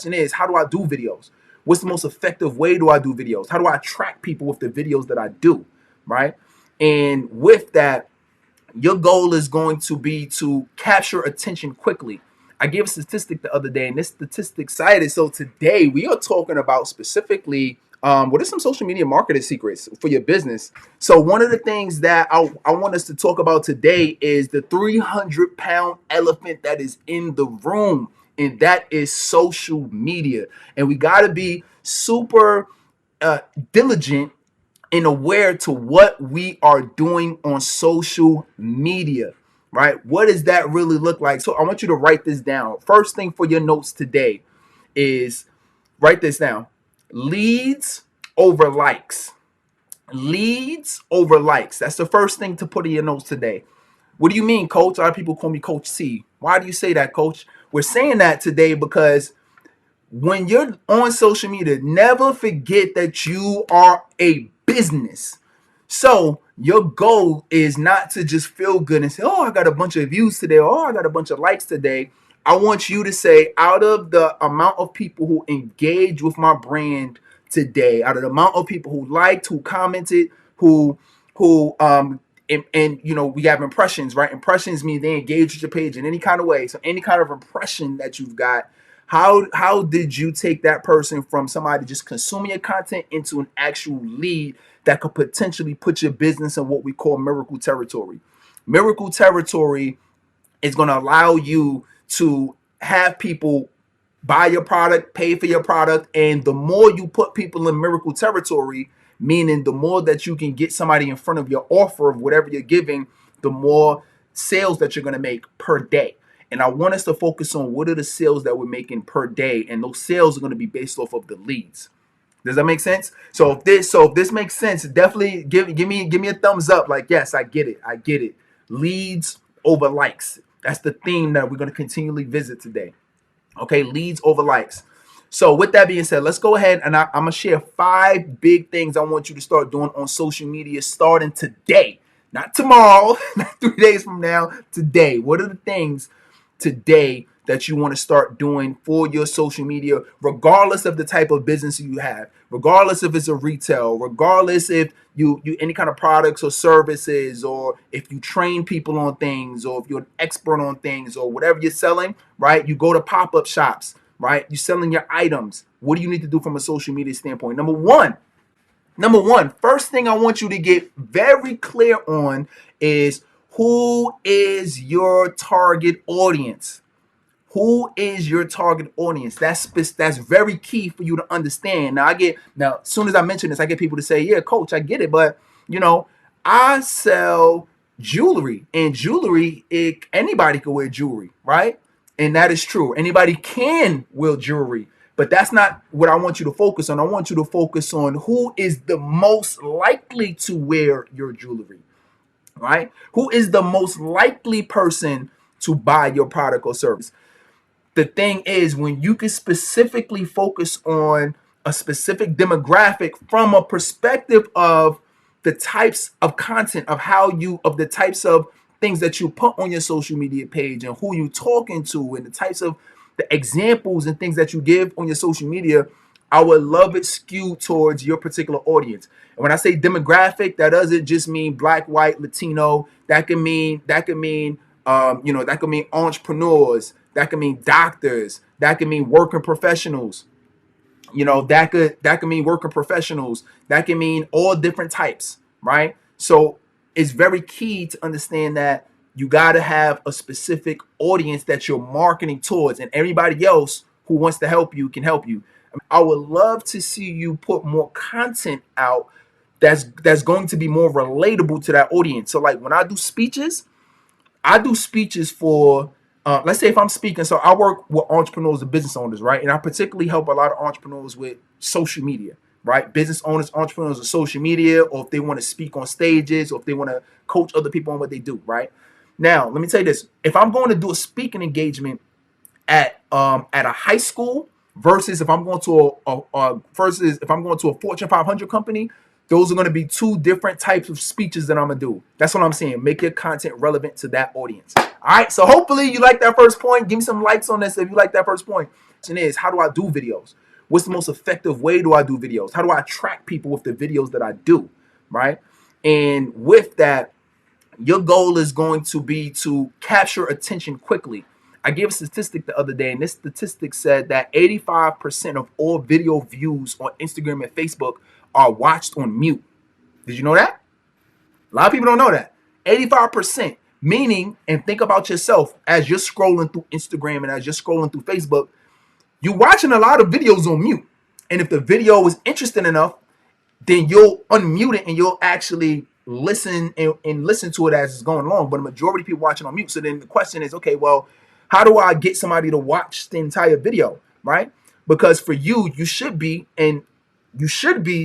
is, how do I do videos? What's the most effective way do I do videos? How do I attract people with the videos that I do, right? And with that, your goal is going to be to capture attention quickly. I gave a statistic the other day, and this statistic cited. So today we are talking about specifically what are some social media marketing secrets for your business. So one of the things that I want us to talk about today is the 300-pound elephant that is in the room, and that is social media. And we got to be super diligent and aware to what we are doing on social media, right? What does that really look like? So I want you to write this down. First thing for your notes today is write this down. Leads over likes. Leads over likes. That's the first thing to put in your notes today. What do you mean, coach? A lot of people call me Coach C. Why do you say that, coach? We're saying that today because when you're on social media, never forget that you are a business. So your goal is not to just feel good and say, oh, I got a bunch of views today, or oh, I got a bunch of likes today. I want you to say, out of the amount of people who engage with my brand today, out of the amount of people who liked, who commented, who and you know, we have impressions, right? Impressions mean they engage with your page in any kind of way. So any kind of impression that you've got, how did you take that person from somebody just consuming your content into an actual lead that could potentially put your business in what we call miracle territory? Miracle territory is going to allow you to have people buy your product, pay for your product, and the more you put people in miracle territory, meaning the more that you can get somebody in front of your offer of whatever you're giving, the more sales that you're going to make per day. And I want us to focus on what are the sales that we're making per day, and those sales are going to be based off of the leads. Does that make sense? So if this makes sense, definitely give me a thumbs up. Like, yes, I get it. Leads over likes. That's the theme that we're going to continually visit today. Okay, leads over likes. So with that being said, let's go ahead and I'm gonna share 5 big things I want you to start doing on social media starting today, not tomorrow, not 3 days from now. Today, what are the things today that you want to start doing for your social media, regardless of the type of business you have, regardless if it's a retail, regardless if you any kind of products or services, or if you train people on things, or if you're an expert on things, or whatever you're selling, right? You go to pop-up shops, right? You're selling your items. What do you need to do from a social media standpoint? Number one, first thing I want you to get very clear on is who is your target audience. Who is your target audience? That's very key for you to understand. Now, as soon as I mention this, I get people to say, yeah, coach, I get it. But, I sell jewelry, and jewelry, anybody can wear jewelry, right? And that is true. Anybody can wear jewelry, but that's not what I want you to focus on. I want you to focus on who is the most likely to wear your jewelry, right? Who is the most likely person to buy your product or service? The thing is, when you can specifically focus on a specific demographic from a perspective of the types of content, of the types of things that you put on your social media page, and who you're talking to, and the types of the examples and things that you give on your social media, I would love it skewed towards your particular audience. And when I say demographic, that doesn't just mean black, white, Latino. That can mean entrepreneurs. That can mean doctors. That can mean working professionals. That could mean working professionals. That can mean all different types, right? So it's very key to understand that you got to have a specific audience that you're marketing towards, and everybody else who wants to help you can help you. I would love to see you put more content out that's going to be more relatable to that audience. So like when I do speeches for let's say if I'm speaking, so I work with entrepreneurs and business owners, right? And I particularly help a lot of entrepreneurs with social media, right? Business owners, entrepreneurs with social media, or if they want to speak on stages, or if they want to coach other people on what they do, right? Now, let me tell you this. If I'm going to do a speaking engagement at a high school versus if I'm going to a Fortune 500 company, those are going to be 2 different types of speeches that I'm going to do. That's what I'm saying. Make your content relevant to that audience. All right. So hopefully you like that first point. Give me some likes on this if you like that first point. Is how do I do videos? What's the most effective way do I do videos? How do I attract people with the videos that I do, right? And with that, your goal is going to be to capture attention quickly. I gave a statistic the other day, and this statistic said that 85% of all video views on Instagram and Facebook are watched on mute. Did you know that? A lot of people don't know that. 85%, meaning, and think about yourself as you're scrolling through Instagram and as you're scrolling through Facebook, you're watching a lot of videos on mute. And if the video is interesting enough, then you'll unmute it and you'll actually listen and listen to it as it's going along. But the majority of people watching on mute. So then the question is, okay, well, how do I get somebody to watch the entire video, right? Because for you, you should be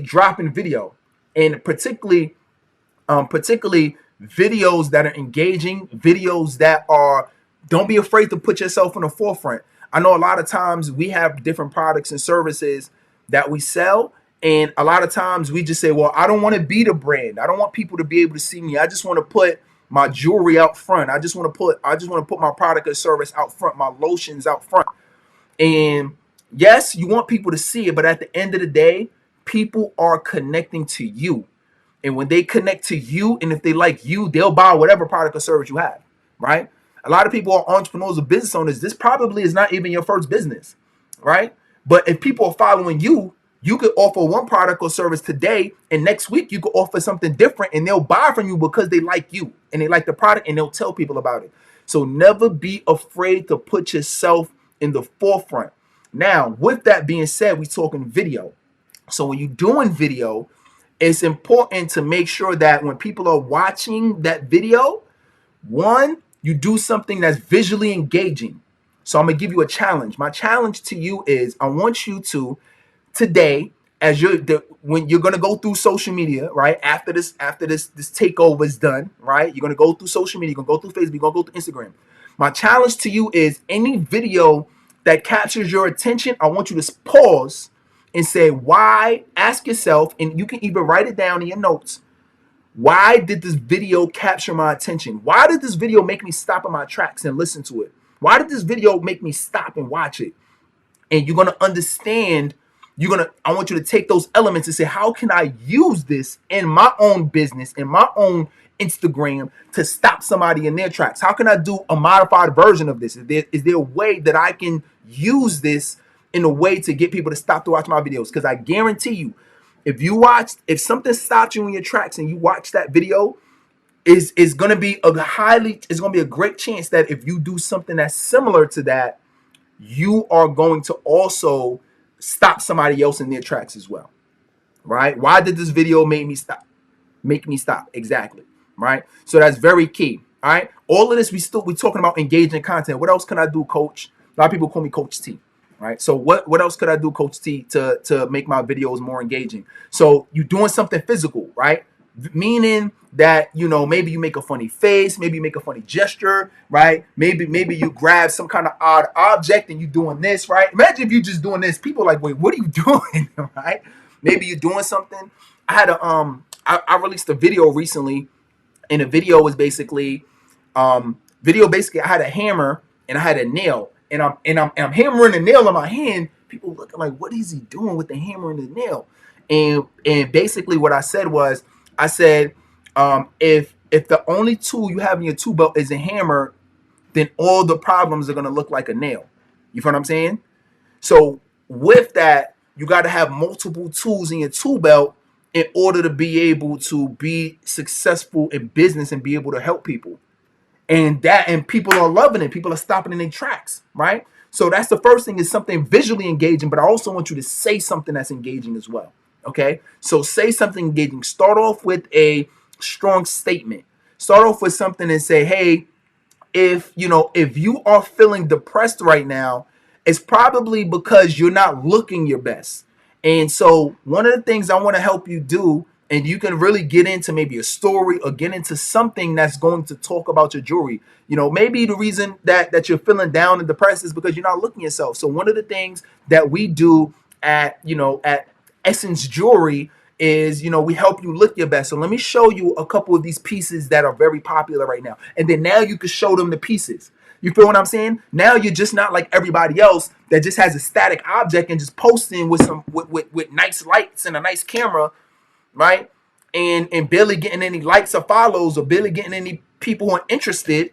dropping video, and particularly videos that are engaging, videos that are, don't be afraid to put yourself in the forefront. I know a lot of times we have different products and services that we sell, and a lot of times we just say, well, I don't want to be the brand. I don't want people to be able to see me. I just want to put my jewelry out front. I just want to put my product or service out front, my lotions out front. And yes, you want people to see it, but at the end of the day, people are connecting to you. And when they connect to you, and if they like you, they'll buy whatever product or service you have, right? A lot of people are entrepreneurs or business owners. This probably is not even your first business, right? But if people are following you, you could offer one product or service today, and next week you could offer something different, and they'll buy from you because they like you and they like the product, and they'll tell people about it. So never be afraid to put yourself in the forefront. Now, with that being said, we're talking video. So when you're doing video, it's important to make sure that when people are watching that video, one, you do something that's visually engaging. So I'm gonna give you a challenge. My challenge to you is I want you to today, as when you're gonna go through social media, right? After this takeover is done, right? You're gonna go through social media, you're gonna go through Facebook, you're gonna go through Instagram. My challenge to you is any video that captures your attention, I want you to pause and say why. Ask yourself, and you can even write it down in your notes. Why did this video capture my attention? Why did this video make me stop in my tracks and listen to it? Why did this video make me stop and watch it? And you're gonna understand. I want you to take those elements and say, how can I use this in my own business, in my own Instagram, to stop somebody in their tracks? How can I do a modified version of this? Is there a way that I can use this in a way to get people to stop to watch my videos? Because I guarantee you, if something stopped you in your tracks and you watch that video, is going to be a great chance that if you do something that's similar to that, you are going to also stop somebody else in their tracks as well, right? Why did this video make me stop? Exactly, right? So that's very key. All right, all of this we're talking about engaging content. What else can I do, Coach? A lot of people call me Coach T, right? So what else could I do, Coach T, to make my videos more engaging? So you're doing something physical, right? Meaning that, maybe you make a funny face, maybe you make a funny gesture, right? Maybe you grab some kind of odd object and you doing this, right? Imagine if you just doing this. People are like, wait, what are you doing, right? Maybe you're doing something. I released a video recently, and the video was basically, I had a hammer and I had a nail, and I'm hammering the nail in my hand. People looking like, what is he doing with the hammer and the nail? And basically what I said was, if the only tool you have in your tool belt is a hammer, then all the problems are going to look like a nail. You feel what I'm saying? So with that, you got to have multiple tools in your tool belt in order to be able to be successful in business and be able to help people. And people are loving it. People are stopping in their tracks, right? So that's the first thing, is something visually engaging, but I also want you to say something that's engaging as well. Okay, so say something engaging. Start off with a strong statement. Start off with something and say, hey, if you are feeling depressed right now, it's probably because you're not looking your best. And so one of the things I want to help you do, and you can really get into maybe a story or get into something that's going to talk about your jewelry. Maybe the reason that you're feeling down and depressed is because you're not looking yourself. So one of the things that we do at Essence Jewelry is, we help you look your best. So let me show you a couple of these pieces that are very popular right now. And then now you can show them the pieces. You feel what I'm saying? Now you're just not like everybody else that just has a static object and just posting with some with nice lights and a nice camera, right? And barely getting any likes or follows or barely getting any people who are interested,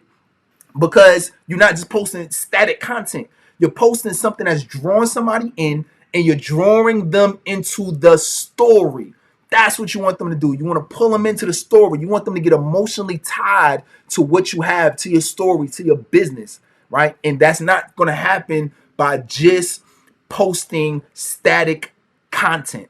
because you're not just posting static content. You're posting something that's drawing somebody in, and you're drawing them into the story. That's what you want them to do. You want to pull them into the story. You want them to get emotionally tied to what you have, to your story, to your business, right? And that's not going to happen by just posting static content.